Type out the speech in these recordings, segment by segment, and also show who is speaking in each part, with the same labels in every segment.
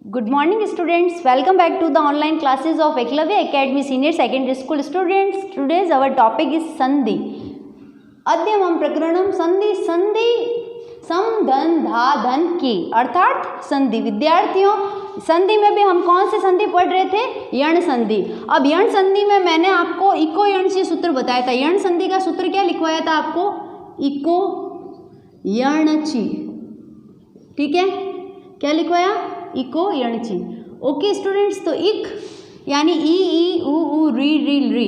Speaker 1: Good morning students, welcome back to the online classes of Eklavya Academy Senior Secondary School students. Today's our topic is संधि. अद्यमं प्रकरणम संधि. संधि सम धन धा धन की अर्थात संधि. विद्यार्थियों संधि में भी हम कौन से संधि पढ़ रहे थे? यण संधि. अब यण संधि में मैंने आपको इको यण से सूत्र बताया था. यण संधि का सूत्र क्या लिखवाया था आपको? इको यणची. ठीक है, क्या लिखवाया? इको यणची. ओके स्टूडेंट्स, तो इक यानी ई ऊ री री री,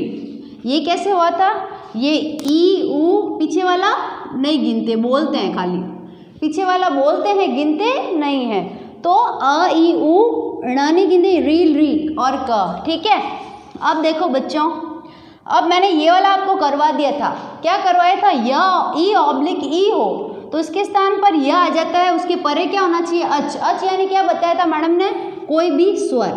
Speaker 1: ये कैसे हुआ था? ये ई ऊ पीछे वाला नहीं गिनते, बोलते हैं खाली. पीछे वाला बोलते हैं, गिनते नहीं है. तो अ ई ऊ ण नहीं गिनते, री री और क. ठीक है, अब देखो बच्चों, अब मैंने ये वाला आपको करवा दिया था. क्या करवाया था? य ई ऑब्लिक ई हो तो उसके स्थान पर यह आ जाता है. उसके परे क्या होना चाहिए? अच. अच यानी क्या बताया था मैडम ने? कोई भी स्वर.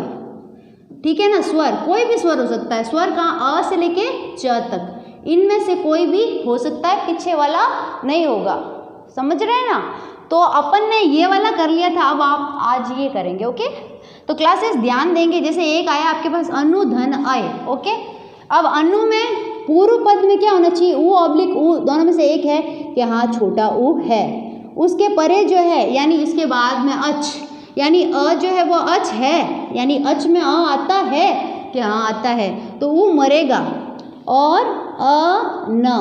Speaker 1: ठीक है ना, स्वर कोई भी स्वर हो सकता है. स्वर कहाँ? अ से लेके च तक, इनमें से कोई भी हो सकता है, पीछे वाला नहीं होगा. समझ रहे हैं ना? तो अपन ने ये वाला कर लिया था, अब आप आज ये करेंगे. ओके, तो क्लासेस ध्यान देंगे. जैसे एक आया आपके पास अनु धन आय. ओके, अब अनु में पूर्व पद में क्या होना चाहिए? ऊ ऑब्लिक ऊ, दोनों में से एक है कि हाँ छोटा ऊ है. उसके परे जो है यानी इसके बाद में अच, यानी अ जो है वो अच है, यानी अच में अ आता है कि हाँ आता है, तो ऊ मरेगा. और अ न.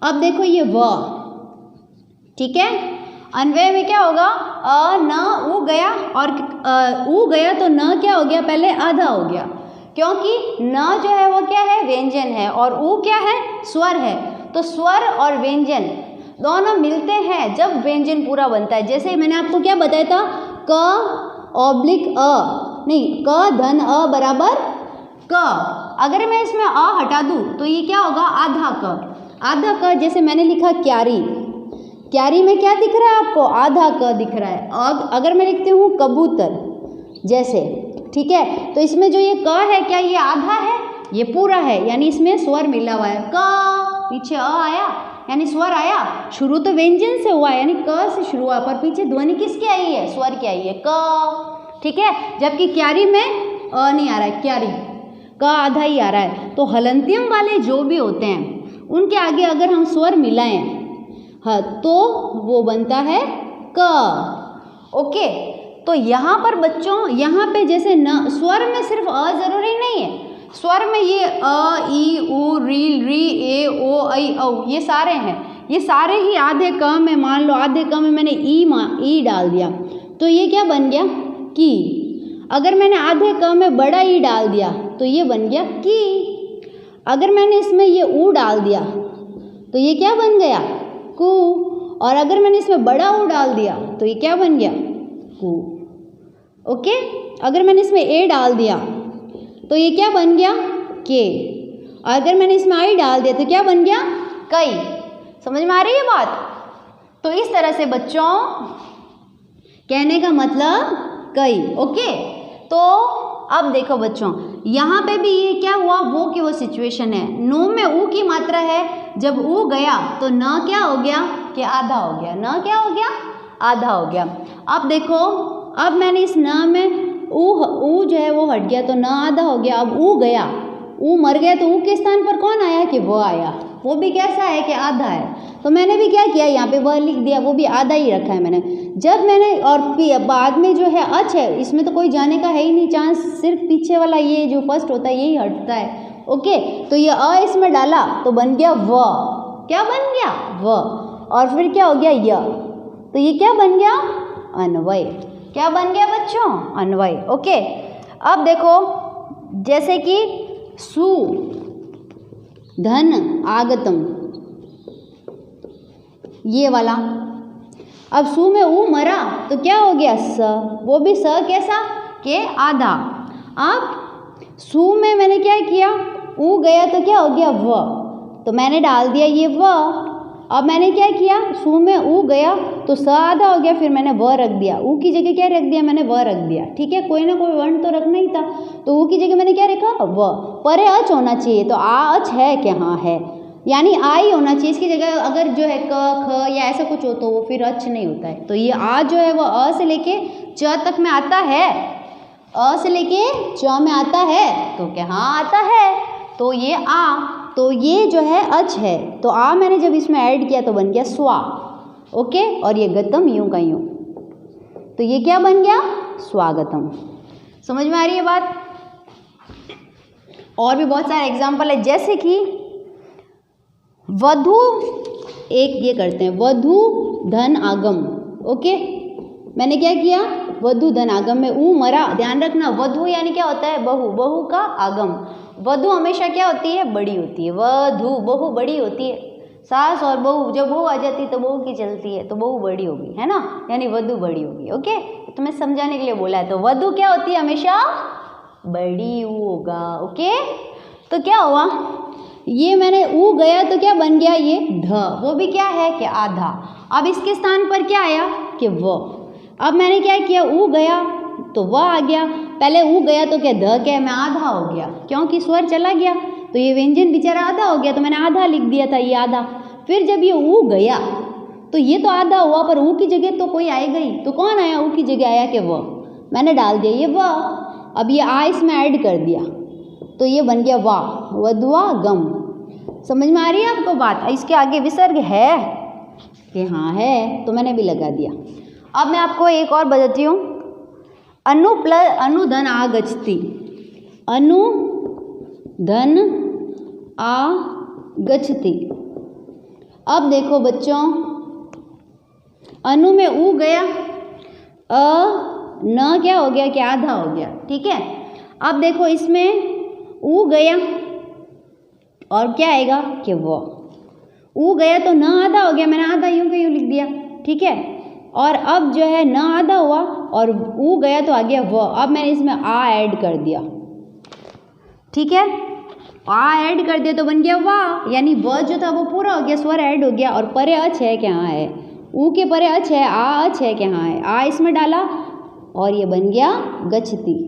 Speaker 1: अब देखो ये व. ठीक है, अन्वय में क्या होगा? अ न ऊ गया, और ऊ गया तो न क्या हो गया? पहले आधा हो गया, क्योंकि न जो है वो क्या है? व्यंजन है, और ऊ क्या है? स्वर है. तो स्वर और व्यंजन दोनों मिलते हैं जब व्यंजन पूरा बनता है. जैसे मैंने आपको क्या बताया था? क ऑब्लिक अ, नहीं, क धन अ बराबर क. अगर मैं इसमें अ हटा दूँ तो ये क्या होगा? आधा क. आधा क. जैसे मैंने लिखा क्यारी. क्यारी में क्या दिख रहा है आपको? आधा क दिख रहा है. अब अगर मैं लिखती हूँ कबूतर जैसे, ठीक है, तो इसमें जो ये क है क्या ये आधा है? ये पूरा है, यानी इसमें स्वर मिला हुआ है. क पीछे अ आया यानी स्वर आया. शुरू तो व्यंजन से हुआ यानी क से शुरू हुआ, पर पीछे ध्वनि किसकी आई है? स्वर की आई है, क. ठीक है, जबकि क्यारी में अ नहीं आ रहा है, क्यारी क आधा ही आ रहा है. तो हलंत्यम वाले जो भी होते हैं उनके आगे अगर हम स्वर मिलाएं, हाँ, तो वो बनता है क. ओके, तो यहाँ पर बच्चों, यहाँ पे जैसे न, स्वर में सिर्फ अ जरूरी नहीं है. स्वर में ये अ ई ऊ री री ए ओ ऐ औ ये सारे हैं. ये सारे ही आधे क में, मान लो आधे क में मैंने ई डाल दिया तो ये क्या बन गया? की. अगर मैंने आधे क में बड़ा ई डाल दिया तो ये बन गया की. अगर मैंने इसमें ये ऊ डाल दिया तो ये क्या बन गया? कु. और अगर मैंने इसमें बड़ा ऊ डाल दिया तो ये क्या बन गया? कु. ओके, अगर मैंने इसमें ए डाल दिया तो ये क्या बन गया? के. अगर मैंने इसमें आई डाल दिया तो क्या बन गया? कई. समझ में आ रही है बात? तो इस तरह से बच्चों कहने का मतलब कई. ओके, तो अब देखो बच्चों, यहाँ पे भी ये क्या हुआ? वो की वो सिचुएशन है. नो में ऊ की मात्रा है, जब ऊ गया तो न क्या हो गया? कि आधा हो गया. न क्या हो गया? आधा हो गया. अब देखो, अब मैंने इस न में ऊ जो है वो हट गया तो न आधा हो गया. अब ऊ गया, ऊ मर गया, तो ऊ के स्थान पर कौन आया? कि वो आया. वो भी कैसा है? कि आधा है. तो मैंने भी क्या किया? यहाँ पे वह लिख दिया, वो भी आधा ही रखा है मैंने. जब मैंने, और बाद में जो है अच है, इसमें तो कोई जाने का है ही नहीं चांस, सिर्फ पीछे वाला ये जो फर्स्ट होता है यही हटता है. ओके, तो ये अ इसमें डाला तो बन गया व. क्या बन गया? व. और फिर क्या हो गया? य. तो ये क्या बन गया? अन्वय. क्या बन गया बच्चों? अन्वय. ओके, अब देखो, जैसे कि सु धन आगतम, ये वाला. अब सु में ऊ मरा तो क्या हो गया? स. वो भी स कैसा? के आधा. अब सु में मैंने क्या किया? ऊ गया तो क्या हो गया? व. तो मैंने डाल दिया ये व. अब मैंने क्या किया? सु में ऊ गया तो स आधा हो गया, फिर मैंने व रख दिया. ऊ की जगह क्या रख दिया? मैंने व रख दिया. ठीक है, कोई ना कोई वर्ण तो रखना ही था, तो ऊ की जगह मैंने क्या रखा? व. परे अच होना चाहिए, तो आ अच है कि हाँ है. यानी आ ही होना चाहिए। इसकी जगह अगर जो है क ख या ऐसा कुछ हो तो वो फिर अच नहीं होता है। तो ये आ जो है वो अ से लेके च तक में आता है, अ से लेके च में आता है, तो क्या हाँ आता है, तो ये आ, तो ये जो है अच है। तो आ मैंने जब इसमें ऐड किया तो बन गया स्वा। ओके, और ये गतम यूं का यूं, तो ये क्या बन गया स्वागतम। समझ में आ रही है बात। और भी बहुत सारे एग्जाम्पल है, जैसे कि वधु, एक ये करते हैं वधु धन आगम। ओके, मैंने क्या किया वधु धन आगम में ऊ मरा, ध्यान रखना वधु यानी क्या होता है बहू, बहू का आगम। वधु हमेशा क्या होती है बड़ी होती है, वधु बहू बड़ी होती है। सास और बहू, जब बहू आ जाती है तो बहू की चलती है, तो बहू बड़ी होगी, है ना, यानी वधु बड़ी होगी। ओके, तो मैं समझाने के लिए बोला है। तो वधु क्या होती है हमेशा बड़ी होगा। ओके, तो क्या हुआ ये मैंने ऊ गया तो क्या बन गया ये ध, वो भी क्या है कि आधा। अब इसके स्थान पर क्या आया कि व। अब मैंने क्या किया ऊ गया तो व आ गया, पहले ऊ गया तो क्या ध क्या मैं आधा हो गया, क्योंकि स्वर चला गया तो ये व्यंजन बेचारा आधा हो गया, तो मैंने आधा लिख दिया था ये आधा। फिर जब ये ऊ गया तो ये तो आधा हुआ, पर ऊ की जगह तो कोई आएगा ही, तो कौन आया ऊ की जगह आया कि व, मैंने डाल दिया ये व। अब ये आ इसमें ऐड कर दिया तो ये बन गया वा, वधवा गम। समझ में आ रही है आपको बात। इसके आगे विसर्ग है कि हाँ है, तो मैंने भी लगा दिया। अब मैं आपको एक और बताती हूँ, अनु प्लस अनुधन आगच्छति, अनु धन आगच्छति। अब देखो बच्चों, अनु में ऊ गया, न क्या हो गया कि आधा हो गया, ठीक है। अब देखो इसमें ऊ गया और क्या आएगा कि वो, ऊ गया तो न आधा हो गया, मैंने आधा यूं का यूं लिख दिया, ठीक है। और अब जो है न आधा हुआ और ऊ गया तो आ गया वो। अब मैंने इसमें आ ऐड कर दिया, ठीक है, आ ऐड कर दिया तो बन गया वाह, यानी व जो था वो पूरा हो गया, स्वर ऐड हो गया। और परे अच है कि हाँ है, ऊ के परे अच है, आ अच है कि हाँ है, आ इसमें डाला और ये बन गया गच्छति,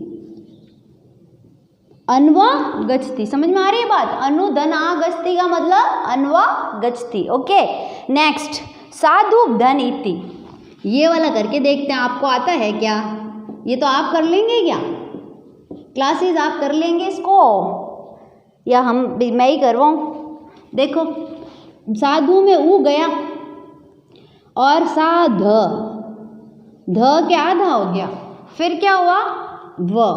Speaker 1: अनवा गच्छति। समझ में आ रही है बात। अनु धन आ गच्छति का मतलब अनवा गच्छति। ओके, नेक्स्ट साधु धन इति, ये वाला करके देखते हैं आपको आता है क्या। ये तो आप कर लेंगे क्या, क्लासेस आप कर लेंगे इसको या मैं ही करवाऊँ। देखो साधु में ऊ गया और साध, ध के आधा हो गया, फिर क्या हुआ व,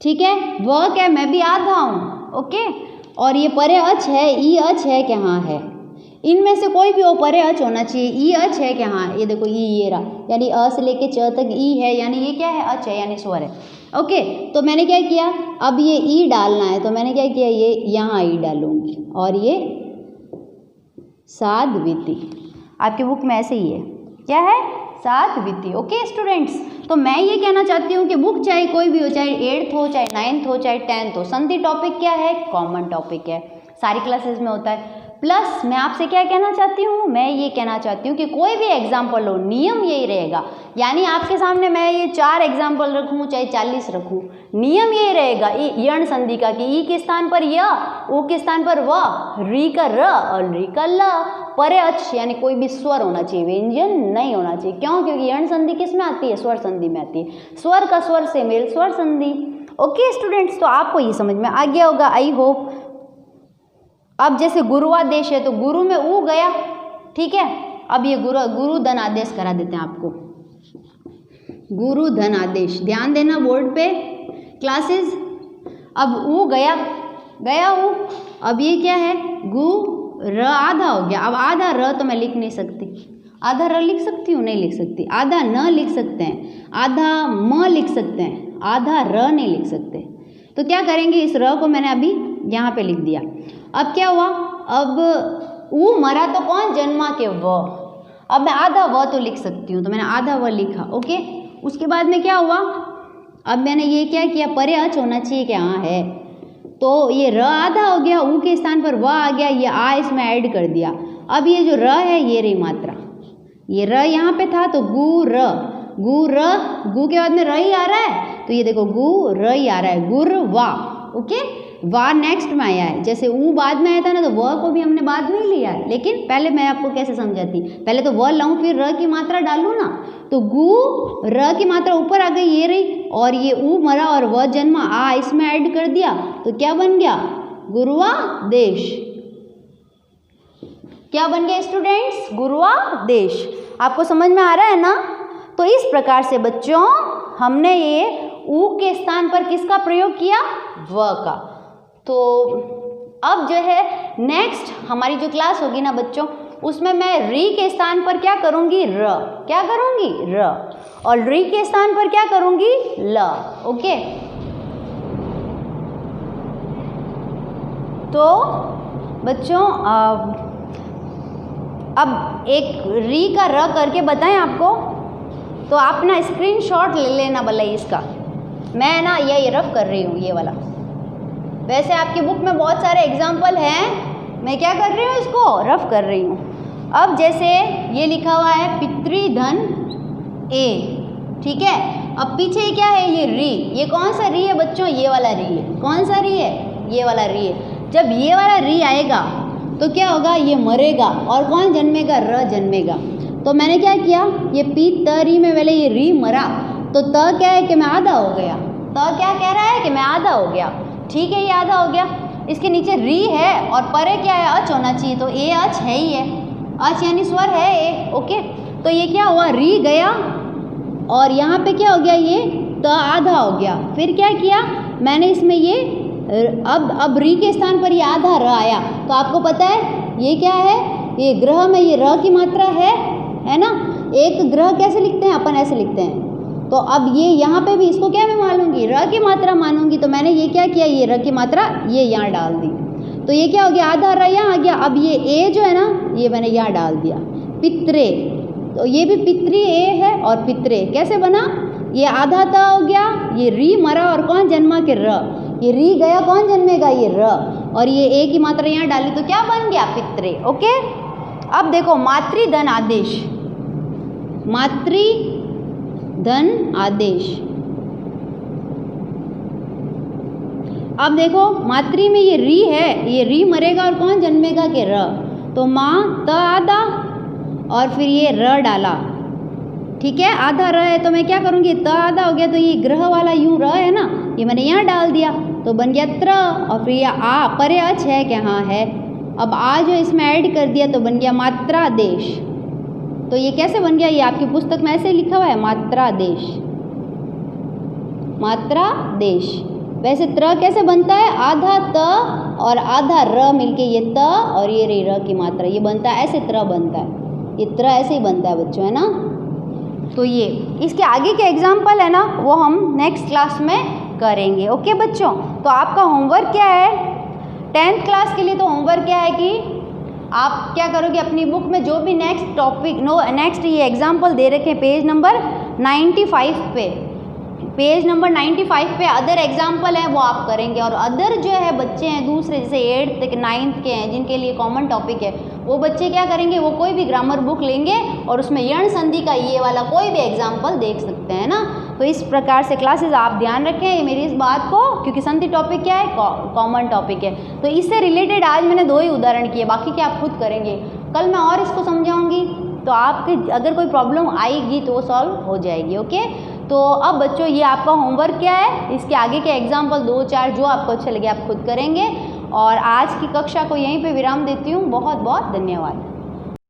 Speaker 1: ठीक है, व क्या मैं भी आधा हूँ। ओके, और ये परे अच है, ई अच है कि हाँ है, इनमें से कोई भी हो परे अच होना चाहिए। ई अच है कि हाँ, ये देखो ई ये रहा, यानी अ से लेके च तक ई है, यानी ये क्या है अच है, यानी स्वर है। ओके, तो मैंने क्या किया, अब ये ई डालना है तो मैंने क्या किया, ये यहाँ ई डालूंगी और ये साधविति। आपकी बुक में ऐसे ही है, क्या है साधविति। ओके स्टूडेंट्स, तो मैं ये कहना चाहती हूँ कि बुक चाहे कोई भी हो, चाहे 8th हो, चाहे 9th हो, चाहे 10th हो, संधि टॉपिक क्या है कॉमन टॉपिक है, सारी क्लासेस में होता है। प्लस मैं आपसे क्या कहना चाहती हूँ, मैं ये कहना चाहती हूँ कि कोई भी एग्जाम्पल हो नियम यही रहेगा, यानी आपके सामने मैं ये 4 एग्जाम्पल रखूँ चाहे 40 रखूँ, नियम यही रहेगा यण संधि का कि ई के स्थान पर य, ऊ के स्थान पर व, री का र और री का ल, परे अच यानी कोई भी स्वर होना चाहिए, व्यंजन नहीं होना चाहिए। क्यों? क्योंकि यण संधि किस में आती है, स्वर संधि में आती है, स्वर का स्वर से मेल स्वर संधि। ओके स्टूडेंट्स, तो आपको ये समझ में आ गया होगा, आई होप। अब जैसे गुरुआदेश है तो गुरु में ऊ गया, ठीक है। अब ये गुरु धन आदेश करा देते हैं आपको, गुरु धन आदेश, ध्यान देना बोर्ड पे क्लासेस। अब ऊ गया, गया ऊ, अब ये क्या है गु र आधा हो गया। अब आधा र तो मैं लिख नहीं सकती, आधा र लिख सकती हूँ, नहीं लिख सकती। आधा न लिख सकते हैं, आधा म लिख सकते हैं, आधा र नहीं लिख सकते। तो क्या करेंगे, इस र को मैंने अभी यहाँ पे लिख दिया। अब क्या हुआ, अब ऊ मरा तो कौन जन्मा के व, अब मैं आधा व तो लिख सकती हूँ, तो मैंने आधा व लिखा। ओके, उसके बाद में क्या हुआ, अब मैंने ये क्या किया, परे अच होना चाहिए कि हाँ है, तो ये र आधा हो गया, ऊ के स्थान पर व आ गया, ये आ इसमें ऐड कर दिया। अब ये जो र है ये रही मात्रा, ये र यहाँ पे था तो गु र, गु र, गु के बाद में र ही आ रहा है, तो ये देखो गु र ही आ रहा है, गुर वा। ओके, वा नेक्स्ट में आया है, जैसे ऊ बाद में आया था ना, तो व को भी हमने बाद में ही लिया है। लेकिन पहले मैं आपको कैसे समझाती, पहले तो व लाऊं फिर र की मात्रा डालूं ना। तो गु र की मात्रा ऊपर आ गई, ये रही, और ये ऊ मरा और व जन्मा, आ इसमें ऐड कर दिया तो क्या बन गया, गुरुवादेश। क्या बन गया स्टूडेंट्स, गुरुवादेश। आपको समझ में आ रहा है ना। तो इस प्रकार से बच्चों हमने ये ऊ के स्थान पर किसका प्रयोग किया, व का। तो अब जो है नेक्स्ट हमारी जो क्लास होगी ना बच्चों, उसमें मैं री के स्थान पर क्या करूँगी, र। क्या करूँगी, र। और री के स्थान पर क्या करूँगी, ल। ओके। तो बच्चों अब एक री का र करके बताएं आपको, तो आप ना स्क्रीनशॉट ले लेना भले इसका। मैं ना ये रफ कर रही हूँ ये वाला। वैसे आपकी बुक में बहुत सारे एग्जाम्पल हैं, मैं क्या कर रही हूँ, इसको रफ कर रही हूँ। अब जैसे ये लिखा हुआ है पितृधन ए, ठीक है। अब पीछे क्या है, ये री। ये कौन सा री है बच्चों, ये वाला री है। कौन सा री है, ये वाला री है। जब ये वाला री आएगा तो क्या होगा, ये मरेगा और कौन जन्मेगा, र जन्मेगा। तो मैंने क्या किया, ये पी त री में पहले ये री मरा, तो त क्या है कि मैं आधा हो गया। त क्या कह रहा है कि मैं आधा हो गया, ठीक है, ये आधा हो गया। इसके नीचे री है और परे क्या है, अच होना चाहिए, तो ए अच है ही है, अच यानी स्वर है ए। ओके। तो ये क्या हुआ, री गया और यहाँ पे क्या हो गया, ये त आधा हो गया। फिर क्या किया मैंने इसमें ये अब री के स्थान पर ये आधा र आया। तो आपको पता है ये क्या है, ये ग्रह में ये र की मात्रा है ना। एक ग्रह कैसे लिखते हैं अपन, ऐसे लिखते हैं। तो अब ये यहाँ पे भी इसको क्या मैं मानूंगी, र की मात्रा मानूंगी। तो मैंने ये क्या किया, ये र की मात्रा ये यहाँ डाल दी, तो ये क्या हो गया, आधा र यहाँ आ गया। अब ये ए जो है ना, ये मैंने यहाँ डाल दिया, पित्रे। तो ये भी पितृ ए है और पित्रे कैसे बना, ये आधा त हो गया, ये री मरा और कौन जन्मा के र, ये री गया कौन जन्मेगा, ये र, और ये ए की मात्रा यहाँ डाली तो क्या बन गया, पित्रे। ओके। अब देखो मातृधन आदेश, मातृधन आदेश। अब देखो मातृ में ये री है, ये री मरेगा और कौन जन्मेगा के र, तो माँ त आधा और फिर ये र डाला, ठीक है, आधा र है तो मैं क्या करूँगी, त आधा हो गया, तो ये ग्रह वाला यूं र है ना, ये मैंने यहाँ डाल दिया तो बन गया त्र। और फिर ये आ परे अच है कि हाँ है, अब आ जो इसमें ऐड कर दिया तो बन गया मात्रादेश। तो ये कैसे बन गया, ये आपकी पुस्तक में ऐसे लिखा हुआ है, मात्रादेश, मात्रादेश। वैसे त्र कैसे बनता है, आधा त और आधा र मिलके ये त और ये रे र की मात्रा, ये बनता है ऐसे त्र बनता है, ये त्र ऐसे ही बनता है बच्चों, है ना। तो ये इसके आगे के एग्जाम्पल है ना, वो हम नेक्स्ट क्लास में करेंगे। ओके बच्चों। तो आपका होमवर्क क्या है 10th क्लास के लिए, तो होमवर्क क्या है कि आप क्या करोगे, अपनी बुक में जो भी नेक्स्ट टॉपिक नेक्स्ट ये एग्जाम्पल दे रखे पेज नंबर 95 पे, पेज नंबर 95 पे अदर एग्जाम्पल है वो आप करेंगे। और अदर जो है बच्चे हैं दूसरे, जैसे 8th 9th के हैं जिनके लिए कॉमन टॉपिक है, वो बच्चे क्या करेंगे, वो कोई भी ग्रामर बुक लेंगे और उसमें यण संधि का ये वाला कोई भी एग्जाम्पल देख सकते हैं ना। तो इस प्रकार से क्लासेस आप ध्यान रखें मेरी इस बात को, क्योंकि संधि टॉपिक क्या है, कॉमन टॉपिक है। तो इससे रिलेटेड आज मैंने 2 ही उदाहरण किए, बाकी क्या आप खुद करेंगे। कल मैं और इसको समझाऊंगी, तो आपके अगर कोई प्रॉब्लम आएगी तो वो सॉल्व हो जाएगी। ओके। तो अब बच्चों ये आपका होमवर्क क्या है, इसके आगे के एग्जाम्पल 2-4 जो आपको अच्छे लगे आप खुद करेंगे। और आज की कक्षा को यहीं पे विराम देती हूँ। बहुत बहुत धन्यवाद।